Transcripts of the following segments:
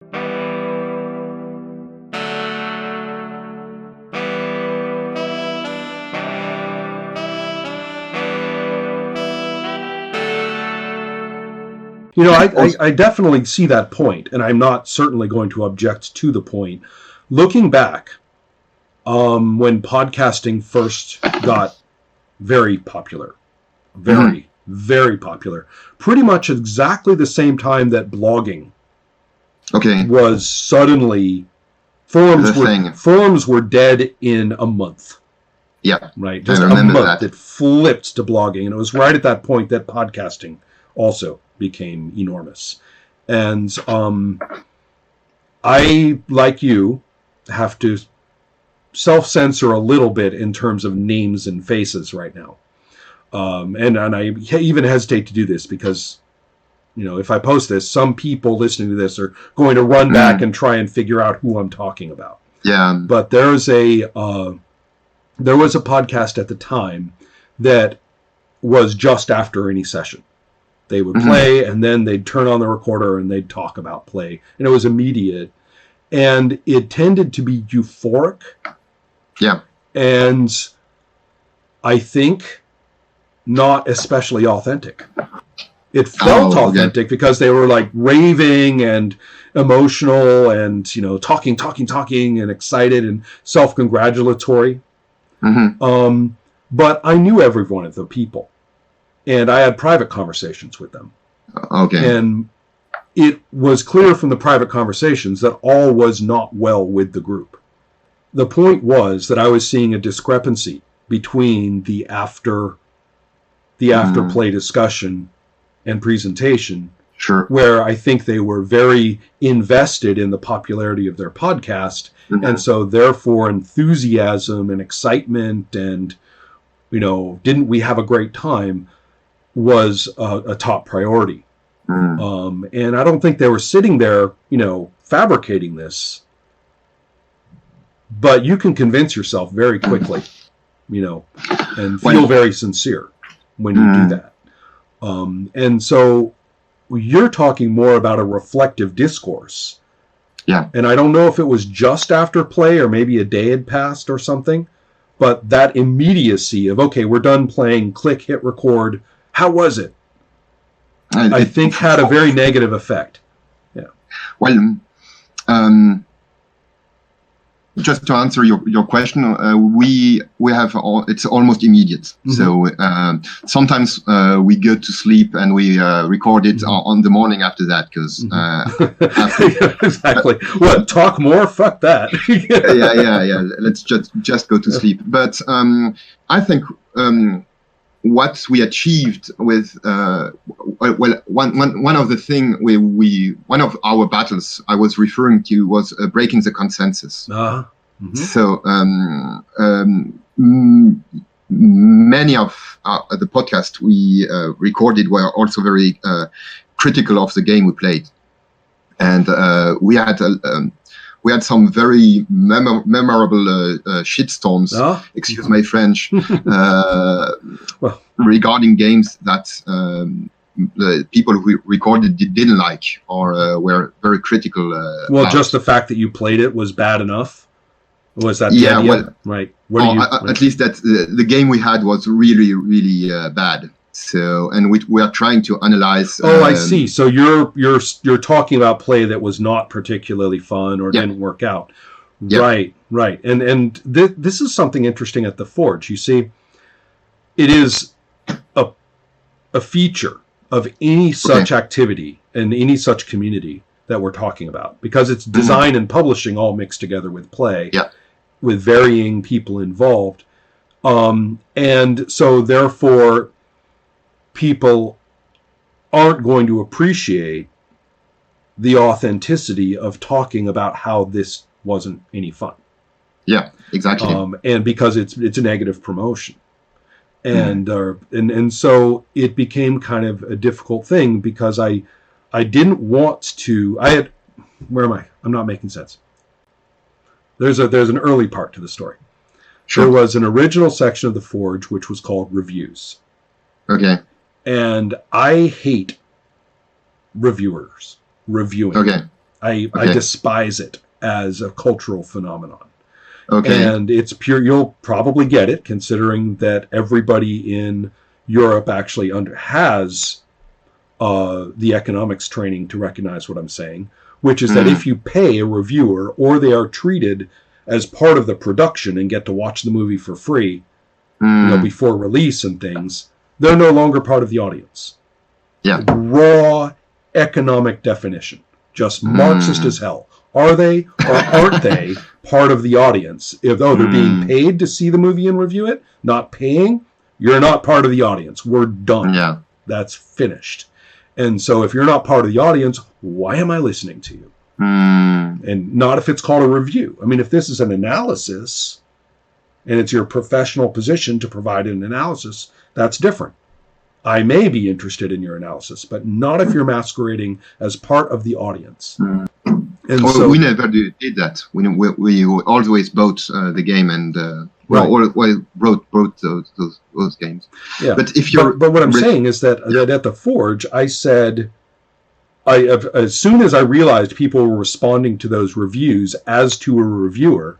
You know, I definitely see that point, and I'm not certainly going to object to the point. Looking back, when podcasting first got very popular, very popular, pretty much exactly the same time that blogging was suddenly, forums were dead in a month. Yeah. Right? Just a month. It flipped to blogging, and it was right at that point that podcasting also became enormous. And I, like you, have to self-censor a little bit in terms of names and faces right now. And I even hesitate to do this because, you know, if I post this, some people listening to this are going to run back and try and figure out who I'm talking about. Yeah. But there was a podcast at the time that was just after any session. They would play, and then they'd turn on the recorder, and they'd talk about play. And it was immediate. And it tended to be euphoric. Yeah. And I think not especially authentic. It felt authentic because they were like raving and emotional and, you know, talking and excited and self-congratulatory. But I knew every one of the people. And I had private conversations with them. And it was clear from the private conversations that all was not well with the group. The point was that I was seeing a discrepancy between the afterplay discussion and presentation, where I think they were very invested in the popularity of their podcast, and so therefore enthusiasm and excitement and, you know, didn't we have a great time was a top priority. And I don't think they were sitting there, you know, fabricating this. But you can convince yourself very quickly, you know, and feel very sincere when you do that. And so you're talking more about a reflective discourse. Yeah. And I don't know if it was just after play or maybe a day had passed or something, but that immediacy of, okay, we're done playing, click, hit record. How was it? I think had a very negative effect. Yeah. Well, just to answer your question, we have it's almost immediate. So sometimes we go to sleep and we record it on the morning after that because exactly. What, talk more? Fuck that. yeah. Let's just go to sleep. But I think what we achieved with one of the thing one of our battles I was referring to was breaking the consensus. So many of the podcasts we recorded were also very critical of the game we played, and we had some very memorable shitstorms, excuse my French, regarding games that the people who recorded didn't like or were very critical. Well, just the fact that you played it was bad enough? Was that the idea? Well, right. At least that the game we had was really, really bad. So, and we are trying to analyze. I see. So you're talking about play that was not particularly fun or didn't work out. Yeah. Right. And this is something interesting at the Forge. You see, it is a feature of any such activity and any such community that we're talking about, because it's design and publishing all mixed together with play, with varying people involved, and so therefore people aren't going to appreciate the authenticity of talking about how this wasn't any fun. Yeah, exactly. And because it's a negative promotion. And so it became kind of a difficult thing because I didn't want to. Where am I? I'm not making sense. There's an early part to the story. Sure. There was an original section of the Forge which was called Reviews. Okay. And I hate reviewers reviewing. Okay. I despise it as a cultural phenomenon. Okay. And it's pure. You'll probably get it, considering that everybody in Europe actually has the economics training to recognize what I'm saying, which is that if you pay a reviewer or they are treated as part of the production and get to watch the movie for free, before release and things, they're no longer part of the audience. Yeah. Raw economic definition. Just Marxist as hell. Are they or aren't they part of the audience? If they're being paid to see the movie and review it, not paying, you're not part of the audience. We're done. Yeah. That's finished. And so if you're not part of the audience, why am I listening to you? And not if it's called a review. I mean, if this is an analysis and it's your professional position to provide an analysis, that's different. I may be interested in your analysis, but not if you're masquerading as part of the audience. And we never did that. We always bought the game and wrote those games. Yeah. But if you're, but what I'm saying is that at the Forge, I said, as soon as I realized people were responding to those reviews as to a reviewer,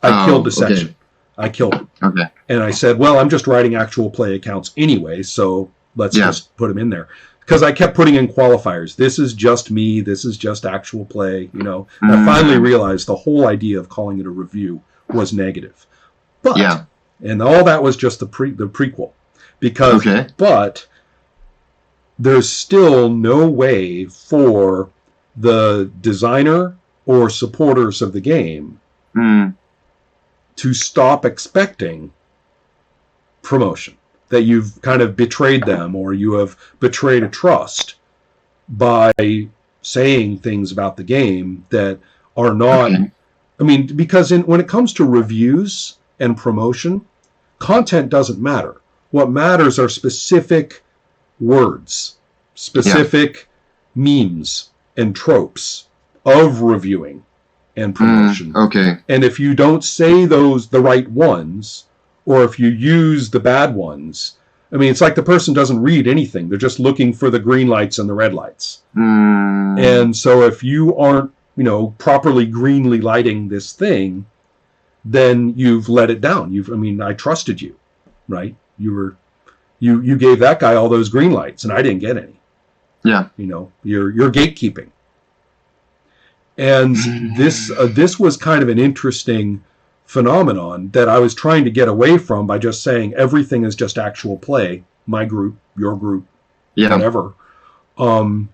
I killed the section. Okay. I killed it. Okay. And I said, well, I'm just writing actual play accounts anyway, so let's just put them in there. Because I kept putting in qualifiers. This is just me. This is just actual play. And I finally realized the whole idea of calling it a review was negative. But, and all that was just the prequel. But there's still no way for the designer or supporters of the game to stop expecting promotion, that you've kind of betrayed them or you have betrayed a trust by saying things about the game that are not, I mean, because when it comes to reviews and promotion, content doesn't matter. What matters are specific words, specific memes and tropes of reviewing and promotion. And if you don't say the right ones, or if you use the bad ones, I mean, it's like the person doesn't read anything. They're just looking for the green lights and the red lights. And so if you aren't, properly greenly lighting this thing, then you've let it down. I trusted you, right? You gave that guy all those green lights and I didn't get any. Yeah. You're gatekeeping. And this was kind of an interesting phenomenon that I was trying to get away from by just saying everything is just actual play, my group, your group, whatever. And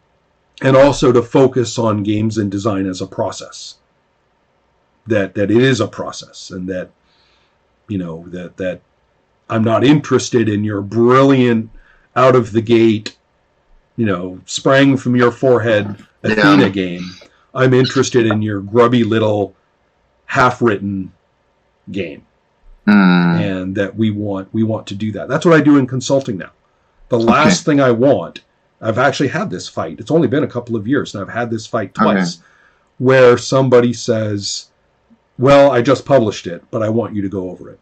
also to focus on games and design as a process. That it is a process, and that that I'm not interested in your brilliant out of the gate, sprang from your forehead Athena game. I'm interested in your grubby little half-written game. And that we want to do that. That's what I do in consulting now. The last thing I want, I've actually had this fight. It's only been a couple of years, and I've had this fight twice, where somebody says, well, I just published it, but I want you to go over it.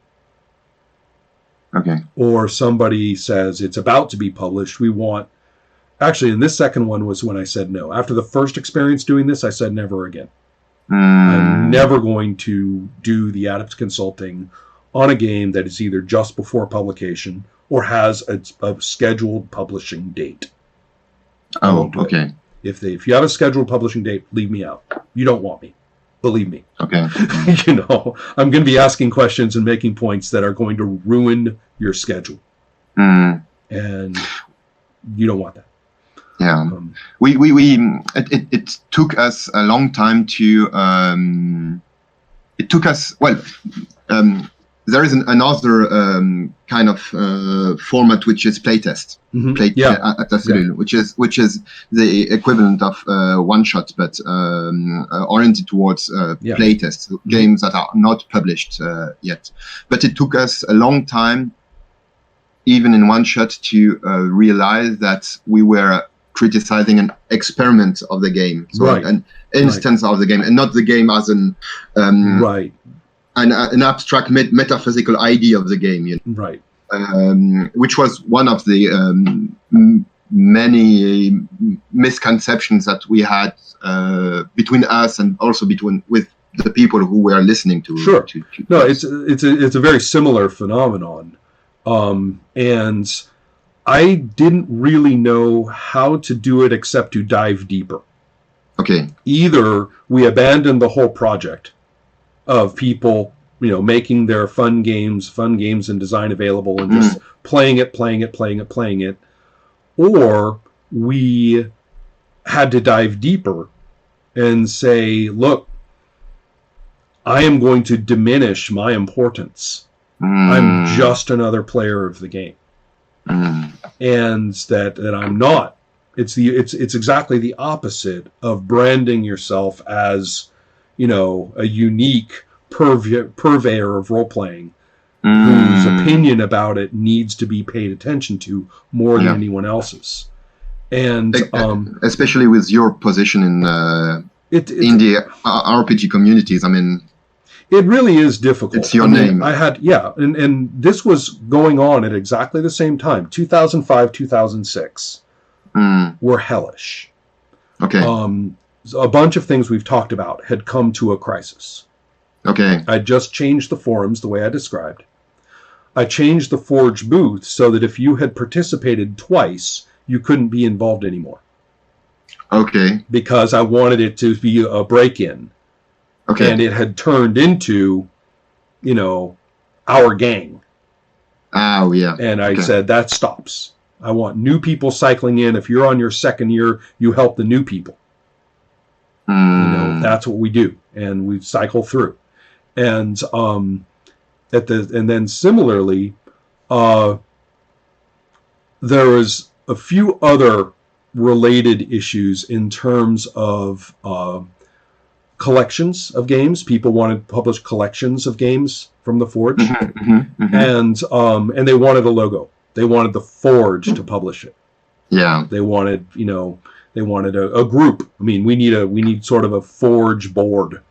Or somebody says it's about to be published. Actually, and this second one was when I said no. After the first experience doing this, I said never again. I'm never going to do the adept consulting on a game that is either just before publication or has a scheduled publishing date. If you have a scheduled publishing date, leave me out. You don't want me. Believe me. I'm going to be asking questions and making points that are going to ruin your schedule. And you don't want that. Yeah, it took us a long time to. There is another kind of format which is playtest, which is the equivalent of one shot, but oriented towards playtest games that are not published yet. But it took us a long time, even in one shot, to realize that we were criticizing an experiment of the game, an instance of the game, and not the game as an abstract metaphysical idea of the game, right? Which was one of the many misconceptions that we had between us and also with the people who were listening to. Sure. To no, us. it's a very similar phenomenon, and I didn't really know how to do it except to dive deeper. Okay. Either we abandoned the whole project of people, making their fun games and design available and just playing it, or we had to dive deeper and say, look, I am going to diminish my importance. I'm just another player of the game. And that I'm not. It's exactly the opposite of branding yourself as, a unique purveyor of role-playing whose opinion about it needs to be paid attention to more than anyone else's. And especially with your position in the RPG communities, I mean, it really is difficult. It's your name. I had, and this was going on at exactly the same time. 2005, 2006 were hellish. Okay. A bunch of things we've talked about had come to a crisis. Okay. I just changed the forums the way I described. I changed the Forge booth so that if you had participated twice, you couldn't be involved anymore. Okay. Because I wanted it to be a break-in. Okay. And it had turned into, our gang. Oh, yeah. And I said, that stops. I want new people cycling in. If you're on your second year, you help the new people. That's what we do. And we cycle through. And then similarly, there was a few other related issues in terms of collections of games. People wanted to publish collections of games from the Forge, and they wanted a logo. They wanted the Forge to publish it. Yeah. They wanted, a group. I mean, we need sort of a Forge board.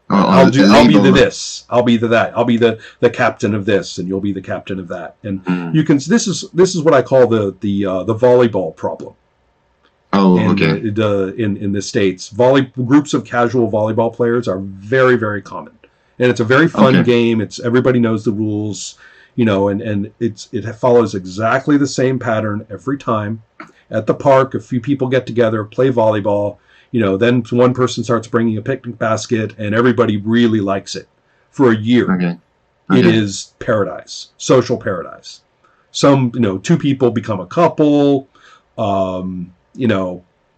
I'll be the this. I'll be the that. I'll be the captain of this, and you'll be the captain of that. And you can. This is what I call the volleyball problem. Oh, okay. In the States, groups of casual volleyball players are very, very common, and it's a very fun game. It's everybody knows the rules, and it follows exactly the same pattern every time. At the park, a few people get together, play volleyball. Then one person starts bringing a picnic basket, and everybody really likes it for a year. Okay. It is paradise, social paradise. Some, two people become a couple.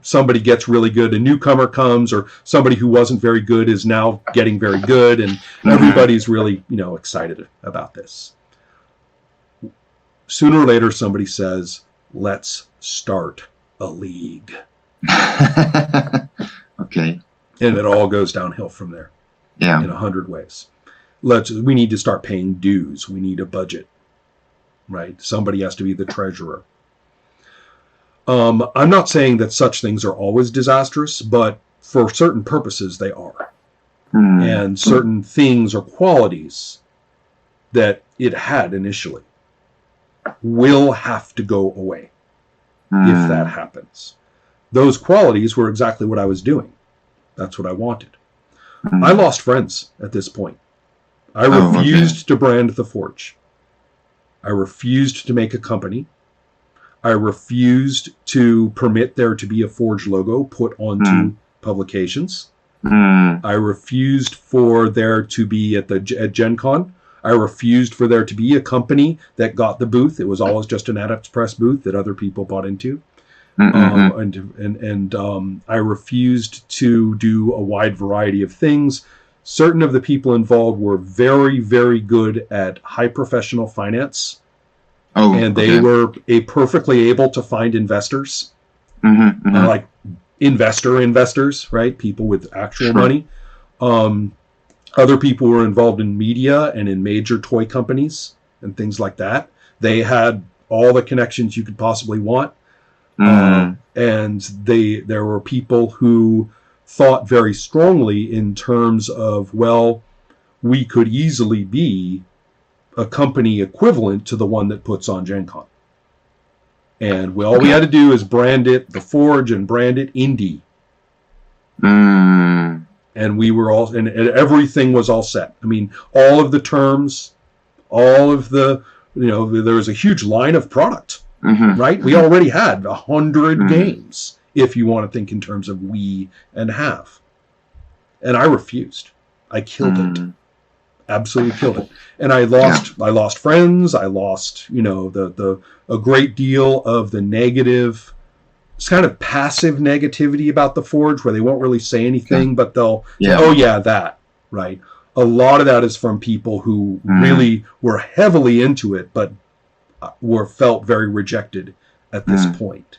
Somebody gets really good, a newcomer comes, or somebody who wasn't very good is now getting very good, and everybody's really, excited about this. Sooner or later, somebody says, let's start a league. Okay. And it all goes downhill from there. Yeah. In 100 ways. We need to start paying dues. We need a budget. Right? Somebody has to be the treasurer. I'm not saying that such things are always disastrous, but for certain purposes they are. And certain things or qualities that it had initially will have to go away if that happens. Those qualities were exactly what I was doing. That's what I wanted. I lost friends at this point. I refused to brand the Forge. I refused to make a company. I refused to permit there to be a Forge logo put onto publications. I refused for there to be at Gen Con. I refused for there to be a company that got the booth. It was always just an Adepts Press booth that other people bought into. I refused to do a wide variety of things. Certain of the people involved were very, very good at high professional finance. They were perfectly able to find investors, like investors, right? People with actual money. Other people were involved in media and in major toy companies and things like that. They had all the connections you could possibly want. And there were people who thought very strongly in terms of, well, we could easily be a company equivalent to the one that puts on Gen Con. And all we had to do is brand it the Forge and brand it indie. And we were all, and everything was all set. I mean, all of the terms, all of the, there was a huge line of product, right? We already had 100 games, if you want to think in terms of we and have. And I refused. I killed it. Absolutely killed it. And I lost friends. I lost, a great deal of the negative, it's kind of passive negativity about the Forge, where they won't really say anything, but they'll say, oh yeah, that, right? A lot of that is from people who really were heavily into it, but felt very rejected at this point.